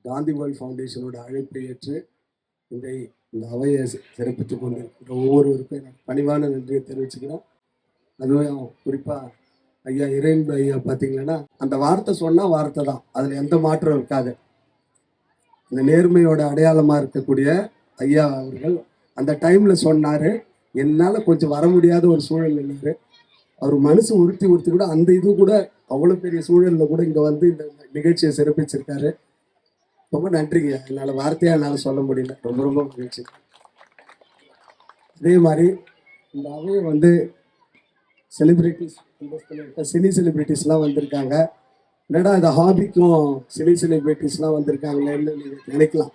Gandhi world ஃபவுண்டேஷனோட அழைப்பை ஏற்று இந்த அவையை சிறப்பித்துக் கொண்டிருக்கிற ஒவ்வொருவருக்கும் எனக்கு பணிவான நன்றியை தெரிவிச்சுக்கிறோம். அதுவும் குறிப்பாக ஐயா இறையன்பு ஐயா பார்த்தீங்கன்னா அந்த வார்த்தை சொன்னால் வார்த்தை தான், அதில் எந்த மாற்றம் இருக்காது. இந்த நேர்மையோட அடையாளமாக இருக்கக்கூடிய ஐயா அவர்கள் அந்த டைமில் சொன்னார், என்னால் கொஞ்சம் வர முடியாத ஒரு சூழல் இல்லைரு. அவர் மனசு உறுத்தி கூட அந்த இது கூட அவ்வளோ பெரிய சூழலில் கூட இங்கே வந்து இந்த நிகழ்ச்சியை சிறப்பிச்சிருக்காரு. ரொம்ப நன்றிங்க. என்னால் வார்த்தையாக என்னால் சொல்ல முடியல. ரொம்ப ரொம்ப மகிழ்ச்சி. அதே மாதிரி இந்த அவையை வந்து செலிப்ரிட்டிஸ் சினி செலிப்ரிட்டிஸ்லாம் வந்திருக்காங்க. என்னடா இந்த ஹாபிக்கும் சினி செலிப்ரிட்டிஸ்லாம் வந்திருக்காங்களேன்னு நீங்கள் நினைக்கலாம்.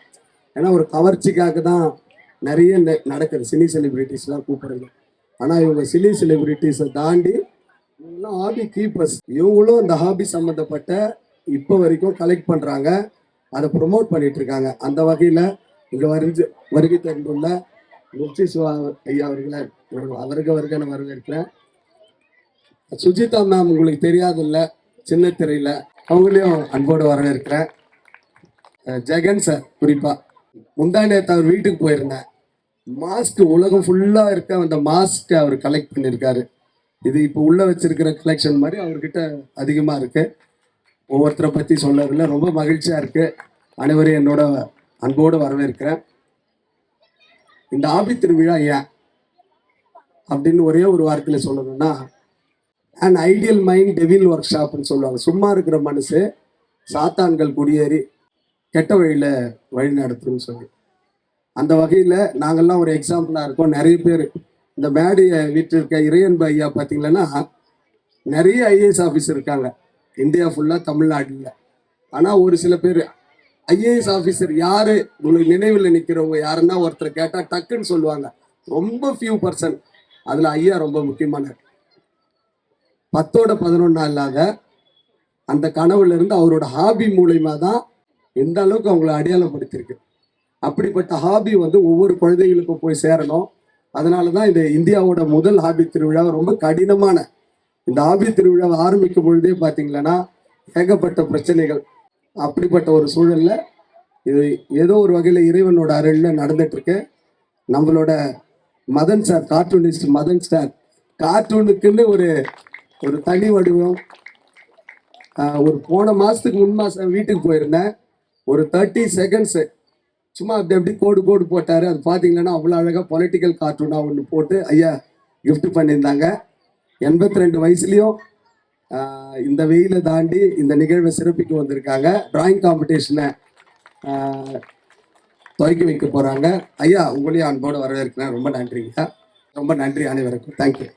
ஏன்னா ஒரு கவர்ச்சிக்காக தான் நிறைய நடக்குது சினி செலிப்ரிட்டிஸ்லாம் கூப்பிடுறது. ஆனால் இவங்க சினி செலிப்ரிட்டிஸை தாண்டி இவங்கெல்லாம் ஹாபி கீப்பர்ஸ். இவங்களும் இந்த ஹாபி சம்மந்தப்பட்ட இப்போ வரைக்கும் கலெக்ட் பண்ணுறாங்க, அதை ப்ரொமோட் பண்ணிட்டு இருக்காங்க. அந்த வகையில் இங்கே வருகை தந்துள்ள முர்ச்சி சிவா ஐயா அவர்களை அவர்கள் வரவேற்கிறேன். சுஜிதா மேம் உங்களுக்கு தெரியாதில்ல, சின்ன திரையில் அவங்களையும் அன்போடு வரவேற்கிறேன். ஜெகன் சார் குறிப்பாக முந்தா நேற்று அவர் வீட்டுக்கு போயிருந்தேன். மாஸ்க் உலகம் ஃபுல்லாக இருக்க அந்த மாஸ்க்கை அவர் கலெக்ட் பண்ணியிருக்காரு. இது இப்போ உள்ள வச்சிருக்கிற கலெக்ஷன் மாதிரி அவர்கிட்ட அதிகமாக இருக்கு. ஒவ்வொருத்தரை பற்றி சொல்றதுல ரொம்ப மகிழ்ச்சியாக இருக்கு. அனைவரையும் என்னோட அன்போடு வரவேற்கிறேன். இந்த ஆபி திருவிழா ஏன் அப்படின்னு ஒரே ஒரு வார்த்தையில் சொல்லணும்னா, அண்ட் ஐடியல் மைண்ட் டெவில் ஒர்க் ஷாப்னு சொல்லுவாங்க. சும்மா இருக்கிற மனசு சாத்தான்கள் குடியேறி கெட்ட வழியில் வழி நடத்துன்னு சொல்லி, அந்த வகையில் நாங்கள்லாம் ஒரு எக்ஸாம்பிளாக இருக்கோம். நிறைய பேர் இந்த மேடையை வீட்டில் இறையன்பு ஐயா பார்த்தீங்கன்னா நிறைய ஐஏஎஸ் ஆஃபீஸர் இருக்காங்க இந்தியா ஃபுல்லாக, தமிழ்நாட்டில். ஆனால் ஒரு சில பேர் ஐஏஎஸ் ஆஃபீஸர் யார் உங்களுக்கு நினைவில் நிற்கிறவங்க யாருன்னா ஒருத்தர் கேட்டால் டக்குன்னு சொல்லுவாங்க. ரொம்ப ஃபியூ பர்சன்ட். அதில் ஐயா ரொம்ப முக்கியமான 10ஓட 11 இல்லாத அந்த கனவுல இருந்து அவரோட ஹாபி மூலயமா தான் எந்த அளவுக்கு அவங்களை அடையாளப்படுத்தியிருக்கு. அப்படிப்பட்ட ஹாபி வந்து ஒவ்வொரு குழந்தைகளுக்கும் போய் சேரணும். அதனால தான் இந்த இந்தியாவோட முதல் ஹாபி திருவிழா ரொம்ப கடினமான இந்த ஹாபி திருவிழாவை ஆரம்பிக்கும் பொழுதே பார்த்தீங்கன்னா ஏகப்பட்ட பிரச்சனைகள். அப்படிப்பட்ட ஒரு சூழல்ல இது ஏதோ ஒரு வகையில் இறைவனோட அருள்ல நடந்துட்டு இருக்கு. நம்மளோட Madan sir, cartoonist Madan sir, கார்ட்டூனுக்குன்னு ஒரு தனி வடிவம். ஒரு போன மாதத்துக்கு முன் வீட்டுக்கு போயிருந்தேன். ஒரு 30 செகண்ட்ஸு சும்மா அப்படி கோடு போட்டார். அது பார்த்தீங்கன்னா அவ்வளோ அழகாக பொலிட்டிக்கல் கார்ட்டூனாக ஒன்று போட்டு ஐயா கிஃப்ட் பண்ணியிருந்தாங்க. 82 வயசுலேயும் இந்த வெயிலை தாண்டி இந்த நிகழ்வை சிறப்பிக்க வந்திருக்காங்க. டிராயிங் காம்படிஷனை துவக்கி வைக்க போகிறாங்க. ஐயா உங்களையும் அன்போடு வரவேற்கிறேன். ரொம்ப நன்றிங்க. ரொம்ப நன்றி அனைவருக்கும். தேங்க்யூ.